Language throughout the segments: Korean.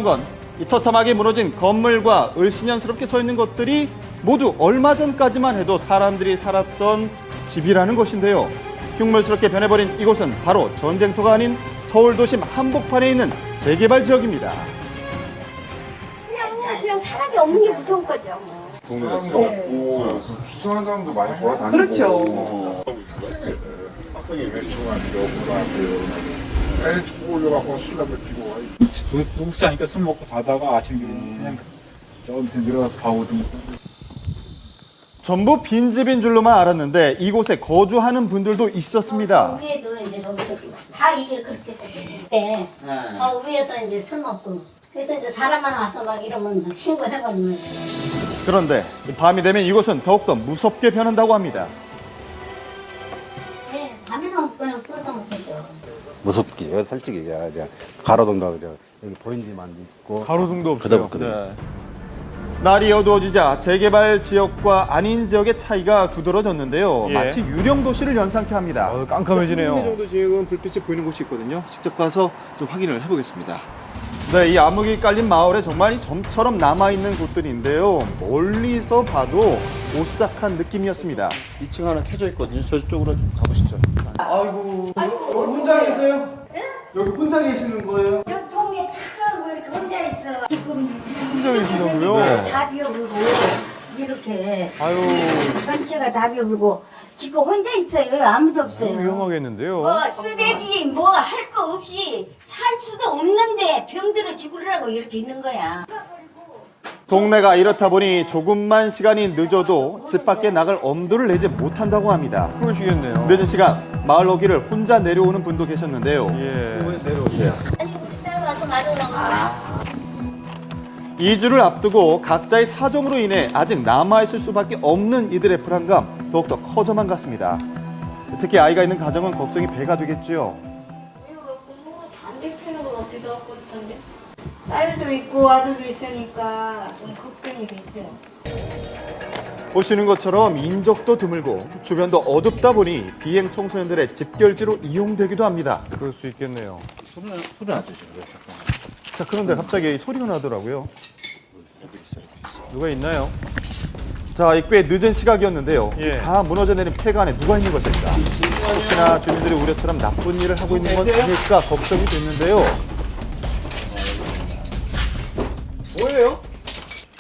건 이 처참하게 무너진 건물과 을씨년스럽게 서 있는 것들이 모두 얼마 전까지만 해도 사람들이 살았던 집이라는 것인데요. 흉물스럽게 변해버린 이곳은 바로 전쟁터가 아닌 서울 도심 한복판에 있는 재개발 지역입니다. 그냥 사람이 없는 게 무서운 거죠. 동네 자체가 없고 수상한 사람도 많이 돌아다니고 그렇죠. 학생이 맥주가 없구나 애 두고 올려갖고 술 담배 피고 부부싸니까 술 먹고 자다가 아침 그냥 저 밑에 내려가서 가거든요. 전부 빈집인 줄로만 알았는데 이곳에 거주하는 분들도 있었습니다. 위에도 이제 저기서 다 이게 그렇게 생겼는데 저 위에서 이제 술 먹고 그래서 이제 사람 하나 와서 막 이러면 신고해버리는 거예요. 그런데 밤이 되면 이곳은 더욱더 무섭게 변한다고 합니다. 네, 밤에는 그냥 꿀서 먹겠죠. 무섭기요, 솔직히. 이제 가로등도 여기 보이는 데만 있고. 가로등도 없어요. 네. 날이 어두워지자 재개발 지역과 아닌 지역의 차이가 두드러졌는데요. 예. 마치 유령 도시를 연상케 합니다. 깜깜해지네요. 정도 지역은 불빛이 보이는 곳이 있거든요. 직접 가서 좀 확인을 해보겠습니다. 네, 이 암흑이 깔린 마을에 정말 이 점처럼 남아있는 곳들인데요. 멀리서 봐도 오싹한 느낌이었습니다. 2층 하나 켜져 있거든요. 저쪽으로 좀 가보시죠. 아이고, 혼자 계세요? 네? 여기 혼자 계시는 거예요? 여기 동네 타라고 이렇게 혼자 있어. 지금 혼자 계시다고요? 네. 다 비어불고 이렇게 아유, 전체가 다 비어불고 지금 혼자 있어요. 아무도 없어요. 위험하겠는데요. 뭐 쓰레기 뭐 할 거 없이 살 수도 없는데 병들어 죽으라고 이렇게 있는 거야. 동네가 이렇다 보니 조금만 시간이 늦어도 집 밖에 나갈 엄두를 내지 못한다고 합니다. 그러시겠네요. 늦은 시간 마을 오기를 혼자 내려오는 분도 계셨는데요. 예. 내려오세요. 아니 그때 와서 말하려고. 2주를 앞두고 각자의 사정으로 인해 아직 남아있을 수밖에 없는 이들의 불안감 더욱더 커져만 갔습니다. 특히 아이가 있는 가정은 걱정이 배가 되겠죠. 담배 피는 거 같기도 하고 그런데 딸도 있고 아들도 있으니까 좀 걱정이 되죠. 보시는 것처럼 인적도 드물고 주변도 어둡다 보니 비행 청소년들의 집결지로 이용되기도 합니다. 그럴 수 있겠네요. 소리 나죠, 지금. 자, 그런데 갑자기 소리가 나더라고요. 누가 있나요? 자, 꽤 늦은 시각이었는데요. 예. 다 무너져 내린 폐가 안에 누가 있는 것일까? 혹시나 주민들이 우려처럼 나쁜 일을 하고 있는 건 아닐까 걱정이 됐는데요. 뭐예요?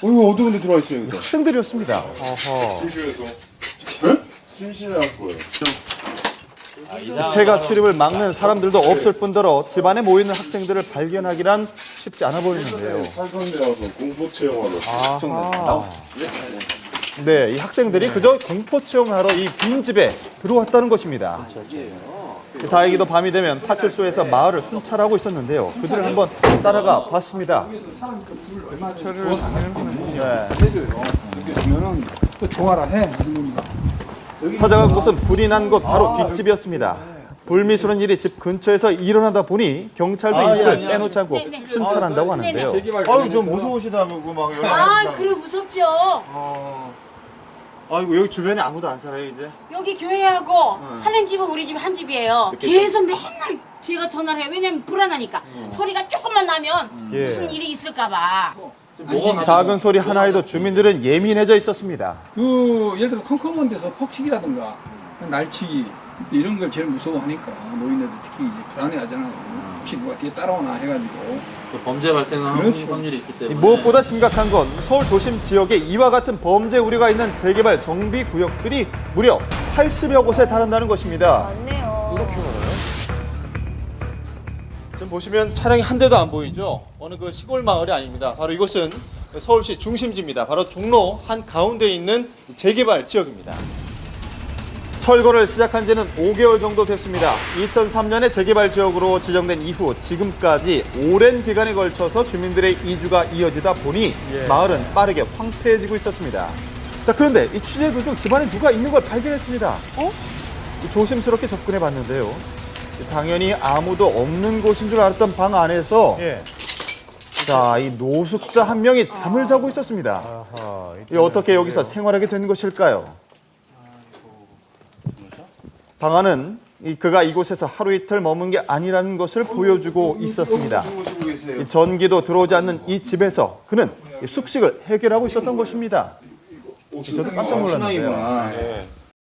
이거 어두운 데 들어와 있어요 여기 학생들이었습니다. 어허. 심심해서 네? 심심해갖고요 폐가 출입을 막는 사람들도 없을 뿐더러 집안에 모이는 학생들을 발견하기란 쉽지 않아 보이는데요. 살던 데 와서 공포 체험하러 아하. 네, 이 학생들이 그저 공포 체험하러 이 빈집에 들어왔다는 것입니다. 다행히도 밤이 되면 파출소에서 마을을 순찰하고 있었는데요. 그들을 한번 따라가 봤습니다. 또 좋아라 해. 찾아간 곳은 불이 난 곳 바로 뒷집이었습니다. 불미스러운 일이 집 근처에서 일어나다 보니 경찰도 이 집을 빼놓지 않고 순찰한다고 하는데요. 아유 좀 무서우시다고 막 아, 그래 무섭죠. 아이고 여기 주변에 아무도 안 살아요 이제? 여기 교회하고 사람 집은 우리 집 한 집이에요. 계속 맨날 제가 전화를 해요. 왜냐면 불안하니까. 소리가 조금만 나면 예. 무슨 일이 있을까봐. 작은 소리 하나에도 주민들은 예민해져 있었습니다. 그 예를 들어 컴컴한 데서 폭치기라든가 날치기 이런 걸 제일 무서워하니까 노인네들 특히 이제 불안해하잖아요. 혹시 누가 뒤에 따라오나 해가지고 범죄 발생하는 그렇죠. 확률이 있기 때문에 무엇보다 심각한 건 서울 도심 지역에 이와 같은 범죄 우려가 있는 재개발 정비 구역들이 무려 80여 곳에 달한다는 것입니다. 지금 보시면 차량이 한 대도 안 보이죠? 어느 그 시골 마을이 아닙니다. 바로 이곳은 서울시 중심지입니다. 바로 종로 한 가운데에 있는 재개발 지역입니다. 철거를 시작한 지는 5개월 정도 됐습니다. 2003년에 재개발 지역으로 지정된 이후 지금까지 오랜 기간에 걸쳐서 주민들의 이주가 이어지다 보니 마을은 빠르게 황폐해지고 있었습니다. 자, 그런데 이 취재 도중 집안에 누가 있는 걸 발견했습니다. 조심스럽게 접근해 봤는데요. 당연히 아무도 없는 곳인 줄 알았던 방 안에서 예. 자, 이 노숙자 한 명이 잠을 자고 있었습니다. 아하. 이 어떻게 여기서 생활하게 된 것일까요? 방안은 그가 이곳에서 하루 이틀 머문 게 아니라는 것을 보여주고 있었습니다. 주무시고 계세요 드세요. 전기도 들어오지 않는 이 집에서 그는 숙식을 해결하고 있었던 것입니다. 저도 깜짝 놀랐는데요. 신앙이구나. 예.